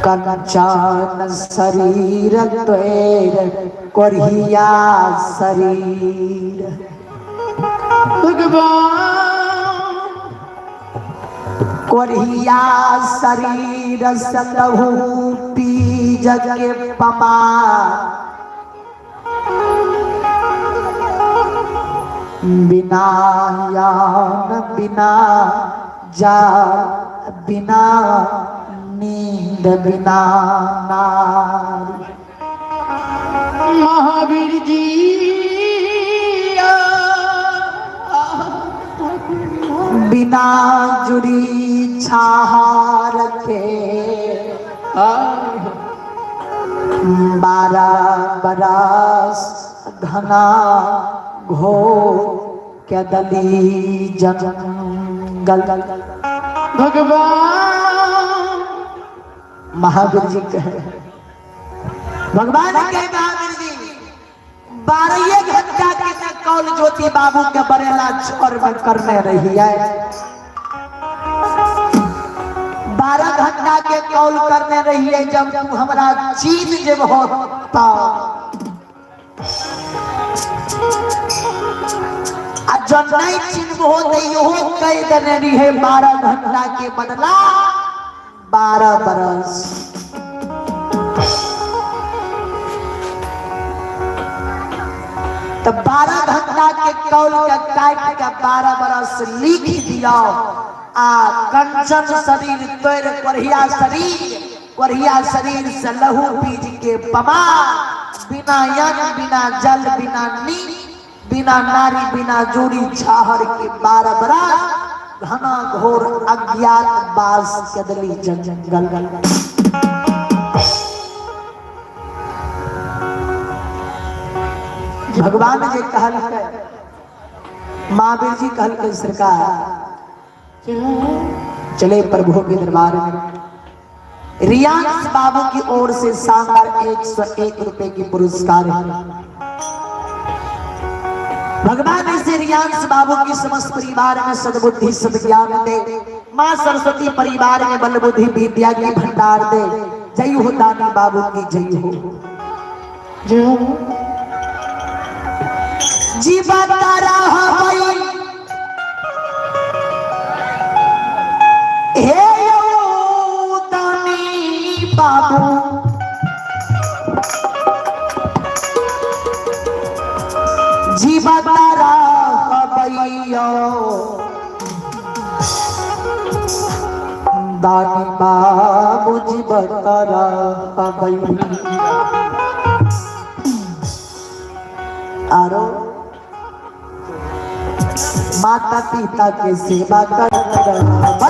कंचन शरीर त्वेर कोरिया शरीर भगवान कोरिया शरीर सलहू पीज के पमा बिना यान बिना जा बिना नींद बिना नारी महावीर जी बिना जुड़ी छाहार के 12 बरस घना घोर के दली जंगल भगवान महावीर जी कहे भगवान के महावीर जी 12 घंटा के कौल ज्योति बाबू के बरेला छोर में करने रही है 12 घंटा के कौल करने रही है जब हमारा चीज जब होता जो नहीं चिन्ह होते यो कह देने रही है 12 घंटा के बदला 12 बरस तो 12 घंटा के कौल के काट के 12 बरस लिख दिया आ कंचन शरीर तोर कोरिया शरीर से लहू बीज के पमा बिना यज्ञ बिना जल बिना नींद बिना नारी बिना जोड़ी छाहर के 12 बरस घना घोर अज्ञात बास कदली जंगल भगवान जी कहल महावीर जी कहल के सरकार चले प्रभु के दरबार में रियांश बाबू की ओर से शानदार 101 रुपए की पुरस्कार है भगवान ऐसे रियांश बाबू की समस्त परिवार में सद्बुद्धि सद्ज्ञान दे माँ सरस्वती परिवार में बल बुद्धि विद्या की भंडार दे जय हो दानी बाबू की जय हो जय हो जीवन हे दानी बाबू जीवन दानी बाबू जीवन आरो माता पिता के सेवा कर माता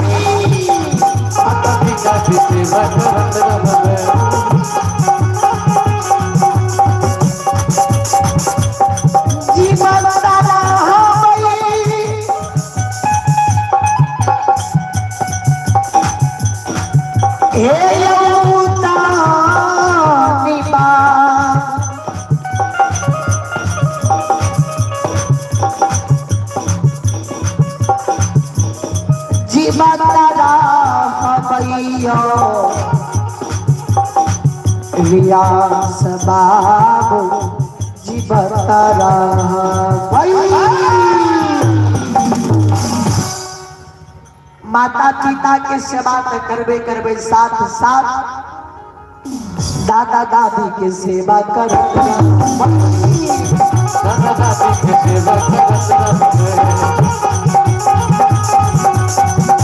पिता की सेवा जीवन सारा रियांश बाबू जीवतारा माता पिता के सेवा तो करबे करबे साथ साथ दादा दादी के सेवा कर दादा दादी की सेवा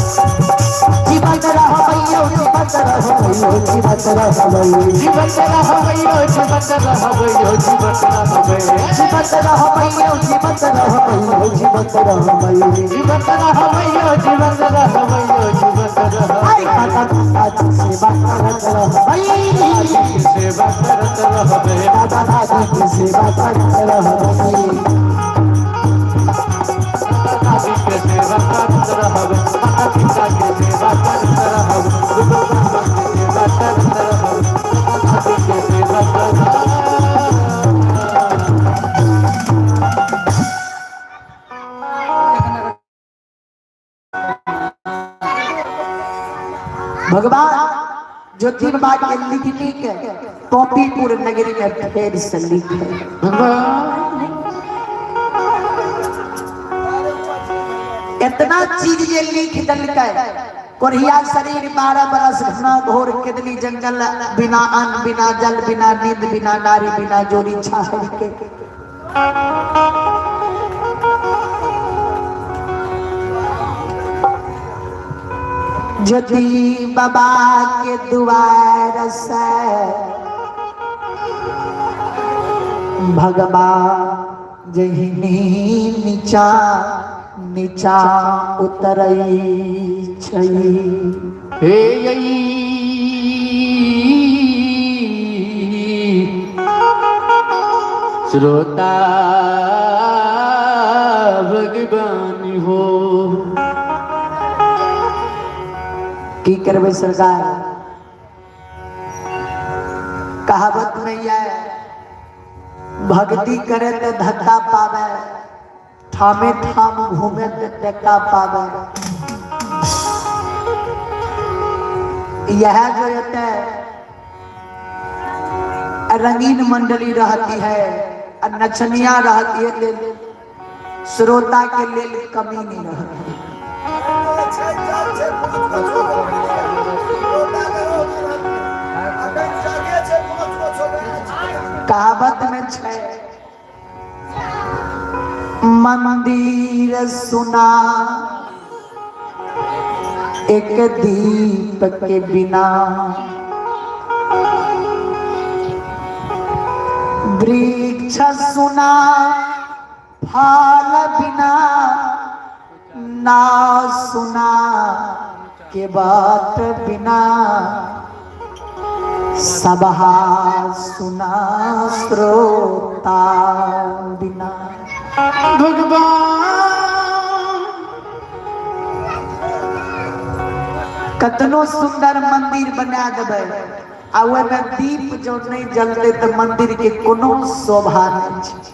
जीवन रहो भैया जीवन रहो जीवन रहो जीवन रहो भैया जीवन रहो भैया जीवन रहो भैया जीवन रहो भैया जीवन रहो जीवन रहो जीवन रहो भैया जीवन रहो भैया जीवन रहो आई माता पिता की सेवा करत रहो की सेवा करत रहो दादा दादी की सेवा करत रहो दादी की सेवा करत रहो माता पिता की सेवा करत रहो गुरु बाबा की सेवा करत रहो दादी की सेवा करत भगवान ज्योति बाबा के लिखनी के पोपीपुर नगरी में फेर से लिखे इतना चीज ये लिख दल के कोरिया शरीर 12 बरस घना घोर किदली जंगल बिना अन्न बिना जल बिना नींद बिना नारी बिना जोड़ी छाहर के ज्योति बाबा के द्वार से भगवान जहिनी नीचा नीचा उतरई छई हे यई श्रोता भगवान हो की करबे सरकार कहावत में यह भक्ति करे तो धक्का पावे ठामे ठाम घूमे तो टेक्का पावे यह जो रहते रंगीन मंडली रहती है और नचनिया रहती है ले श्रोता के लेल कमी नहीं रहती कहावत में छे मंदिर सुना एक दीप के बिना वृक्ष सुना फल बिना ना सुना के बात बिना सबहा सुना श्रोता बिना भगवान कतनो सुंदर मंदिर बना देवे आ में दीप जो नहीं जलते तो मंदिर के कोनो शोभा नहीं छै